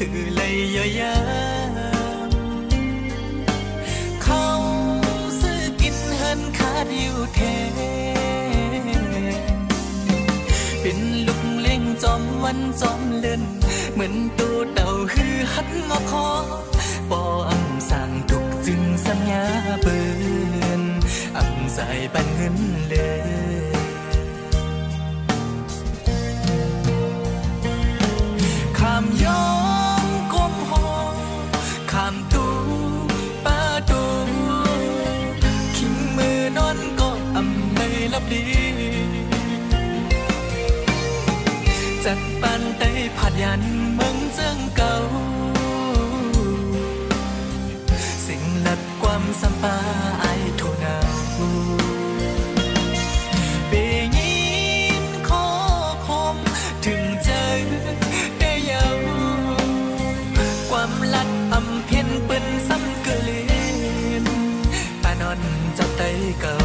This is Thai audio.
คือเลยย่อยาเขาซื้อกินเฮินขาดอยู่แทเป็นลูกเล่งจอมวันจอมเล่นเหมือนตัวเต่าฮือหัดงอคอปออำสั่งทุกจึงสัญญาเปินอำใส่ปันเงินเลยขามยอมก้มหอขามตูป้าตูขิงมือนอนก็อำไม่ลับดีจัดปันไต้ผัดยันเมืองเจิงเก่าสิ่งนัดความสัมปาไอทุนาวเปยินขอคมถึงเจอได้ยาวความลัดอำเพ็ญเปิ้นซ้ำเกลียนปานอนจับไต้เก่า